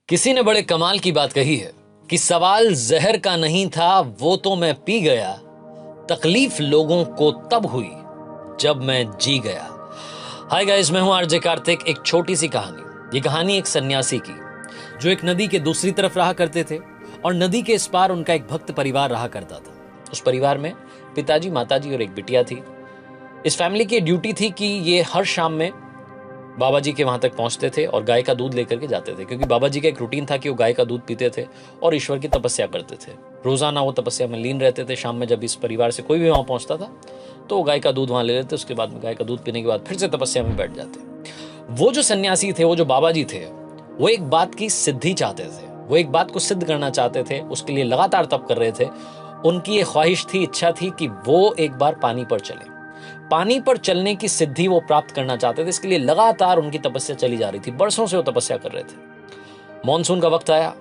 किसी ने बड़े कमाल की बात कही है कि सवाल जहर का नहीं था, वो तो मैं पी गया। तकलीफ लोगों को तब हुई जब मैं जी गया। हाय गाइस, मैं हूं आरजे कार्तिक। एक छोटी सी कहानी। ये कहानी एक सन्यासी की जो एक नदी के दूसरी तरफ रहा करते थे और नदी के इस पार उनका एक भक्त परिवार रहा करता था। उस परिवार में पिताजी, माताजी और एक बिटिया थी। इस फैमिली की ड्यूटी थी कि ये हर शाम में बाबा जी के वहां तक पहुंचते थे और गाय का दूध लेकर के जाते थे, क्योंकि बाबा जी का एक रूटीन था कि वो गाय का दूध पीते थे और ईश्वर की तपस्या करते थे। रोजाना वो तपस्या में लीन रहते थे। शाम में जब इस परिवार से कोई भी वहां पहुंचता था तो वो गाय का दूध वहां ले लेते। उसके बाद में गाय का दूध पीने के बाद फिर से तपस्या में बैठ जाते। वो जो सन्यासी थे, वो जो बाबा जी थे, वो एक बात की सिद्धि चाहते थे। वो एक बात को सिद्ध करना चाहते थे। उसके लिए लगातार तप कर रहे थे। उनकी ये ख्वाहिश थी, इच्छा थी कि वो एक बार पानी पर चले। पानी पर चलने की सिद्धि वो प्राप्त करना चाहते थे। इसके लिए लगातार उनकी तपस्या चली जा रही थी। बरसों से वो तपस्या कर रहे थे। मॉनसून का वक्त आया।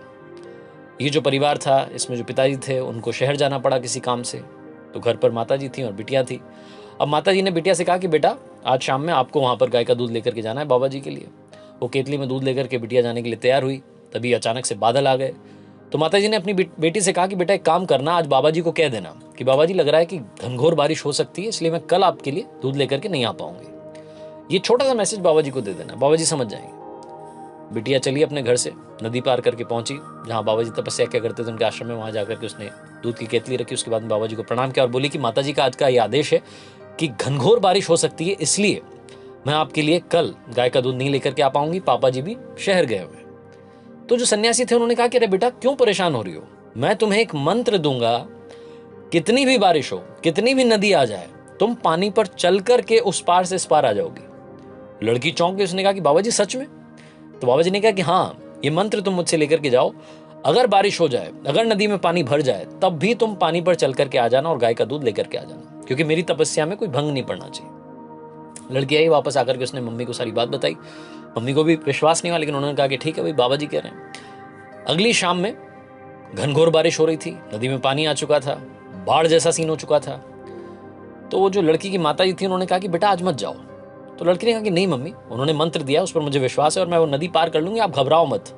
ये जो परिवार था, इसमें जो पिताजी थे, उनको शहर जाना पड़ा किसी काम से। तो घर पर माताजी थी और बिटिया थी। अब माताजी ने बिटिया से कहा कि बेटा, आज शाम में आपको वहां पर गाय का दूध लेकर के जाना है बाबा जी के लिए। वो केतली में दूध लेकर के बिटिया जाने के लिए तैयार हुई। तभी अचानक से बादल आ गए। तो माताजी ने अपनी बेटी से कहा कि बेटा, एक काम करना, आज बाबा जी को कह देना कि बाबा जी, लग रहा है कि घनघोर बारिश हो सकती है, इसलिए मैं कल आपके लिए दूध लेकर के नहीं आ पाऊंगी। ये छोटा सा मैसेज बाबा जी को दे देना, बाबा जी समझ जाएंगे। बिटिया चली अपने घर से, नदी पार करके पहुंची जहां बाबा जी तपस्या क्या करते थे, उनके आश्रम में। वहां जाकर के उसने दूध की केतली रखी। उसके बाद में बाबा जी को प्रणाम किया और बोली कि माता जी का आज का ये आदेश है कि घनघोर बारिश हो सकती है, इसलिए मैं आपके लिए कल गाय का दूध नहीं लेकर के आ पाऊंगी। पापा जी भी शहर गए हुए। तो जो सन्यासी थे, उन्होंने कहा कि अरे बेटा, क्यों परेशान हो रही हो? मैं तुम्हें एक मंत्र दूंगा, कितनी भी बारिश हो, कितनी भी नदी आ जाए, तुम पानी पर चल करके उस पार से इस पार आ जाओगी। लड़की चौंक गई। उसने कहा कि बाबा जी सच में? तो बाबा जी ने कहा कि हाँ, ये मंत्र तुम मुझसे लेकर के जाओ। अगर बारिश हो जाए, अगर नदी में पानी भर जाए, तब भी तुम पानी पर चल करके आ जाना और गाय का दूध लेकर के आ जाना, क्योंकि मेरी तपस्या में कोई भंग नहीं पड़ना चाहिए। लड़की आई वापस आकर के, उसने मम्मी को सारी बात बताई। मम्मी को भी विश्वास नहीं हुआ, लेकिन उन्होंने कहा कि ठीक है भाई, बाबा जी कह रहे हैं। अगली शाम में घनघोर बारिश हो रही थी। नदी में पानी आ चुका था। बाढ़ जैसा सीन हो चुका था। तो वो जो लड़की की माता जी थी, उन्होंने कहा कि बेटा आज मत जाओ। तो लड़की ने कहा कि नहीं मम्मी, उन्होंने मंत्र दिया, उस पर मुझे विश्वास है और मैं वो नदी पार कर लूंगी, आप घबराओ मत।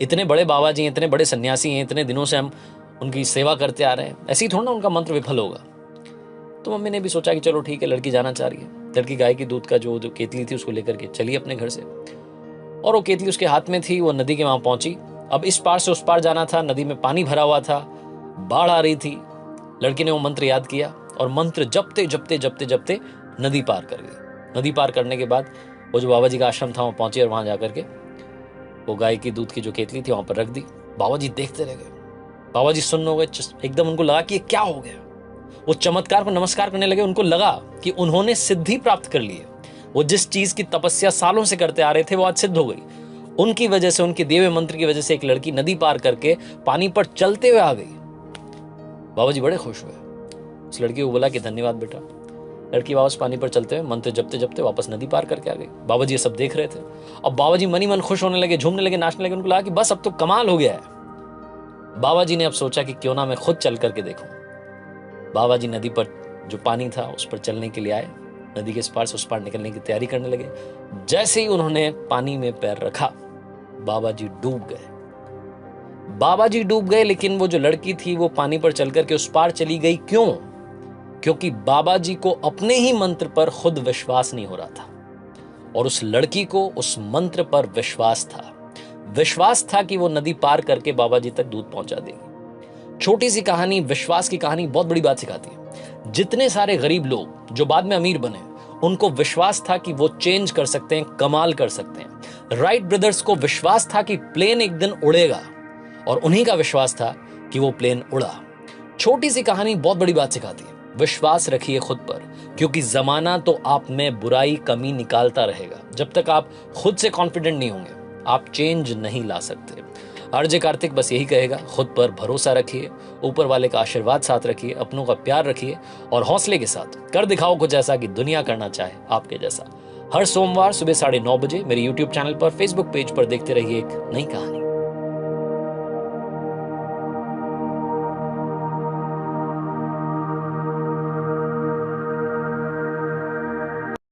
इतने बड़े बाबा जी हैं, इतने बड़े सन्यासी हैं, इतने दिनों से हम उनकी सेवा करते आ रहे हैं, ऐसे ही थोड़ा ना उनका मंत्र विफल होगा। तो मम्मी ने भी सोचा कि चलो ठीक है, लड़की जाना चाह रही है। लड़की गाय की दूध का जो केतली थी उसको लेकर के चली अपने घर से, और वो केतली उसके हाथ में थी। वो नदी के वहां पहुंची। अब इस पार से उस पार जाना था। नदी में पानी भरा हुआ था, बाढ़ आ रही थी। लड़की ने वो मंत्र याद किया और मंत्र जपते जपते जपते जपते नदी पार कर गई। नदी पार करने के बाद वो जो बाबा जी का आश्रम था वहां पहुंची और वहां जाकर के वो गाय की दूध की जो केतली थी वहां पर रख दी। बाबा जी देखते रह गए। बाबा जी सुन्न हो गए। एकदम उनको लगा कि ये क्या हो गया। वो चमत्कार को नमस्कार करने लगे। उनको लगा कि उन्होंने सिद्धि प्राप्त कर ली है। वो जिस चीज की तपस्या सालों से करते आ रहे थे, वो आज सिद्ध हो गई। उनकी वजह से, उनके दिए हुए मंत्र की वजह से एक लड़की नदी पार करके पानी पर चलते हुए आ गई। बाबा जी बड़े खुश हुए। उस लड़की को बोला कि धन्यवाद बेटा। लड़की वापस पानी पर चलते हुए मंत्र जपते जपते वापस नदी पार करके आ गई। बाबा जी ये सब देख रहे थे। अब बाबा जी मन ही मन खुश होने लगे, झूमने लगे, नाचने लगे। उनको लगा कि बस अब तो कमाल हो गया है। बाबा जी ने अब सोचा कि क्यों ना मैं खुद चल करके देखूं। बाबा जी नदी पर जो पानी था उस पर चलने के लिए आए। नदी के इस पार से उस पार निकलने की तैयारी करने लगे। जैसे ही उन्होंने पानी में पैर रखा, बाबा जी डूब गए। बाबा जी डूब गए, लेकिन वो जो लड़की थी वो पानी पर चल करके उस पार चली गई। क्यों? क्योंकि बाबा जी को अपने ही मंत्र पर खुद विश्वास नहीं हो रहा था और उस लड़की को उस मंत्र पर विश्वास था। विश्वास था कि वो नदी पार करके बाबा जी तक दूध पहुंचा देगी। छोटी सी कहानी, विश्वास की कहानी बहुत बड़ी बात सिखाती है। जितने सारे गरीब लोग जो बाद में अमीर बने, उनको विश्वास था कि वो चेंज कर सकते हैं, कमाल कर सकते हैं। राइट ब्रदर्स को विश्वास था कि प्लेन एक दिन उड़ेगा और उन्हीं का विश्वास था कि वो प्लेन उड़ा। छोटी सी कहानी बहुत बड़ी बात सिखाती है। विश्वास रखिए खुद पर, क्योंकि जमाना तो आप में बुराई, कमी निकालता रहेगा। जब तक आप खुद से कॉन्फिडेंट नहीं होंगे, आप चेंज नहीं ला सकते। आरजे कार्तिक बस यही कहेगा, खुद पर भरोसा रखिए, ऊपर वाले का आशीर्वाद साथ रखिए, अपनों का प्यार रखिए और हौसले के साथ कर दिखाओ कुछ ऐसा कि दुनिया करना चाहे आपके जैसा। हर सोमवार सुबह 9:30 बजे मेरे YouTube चैनल पर, Facebook पेज पर देखते रहिए एक नई कहानी।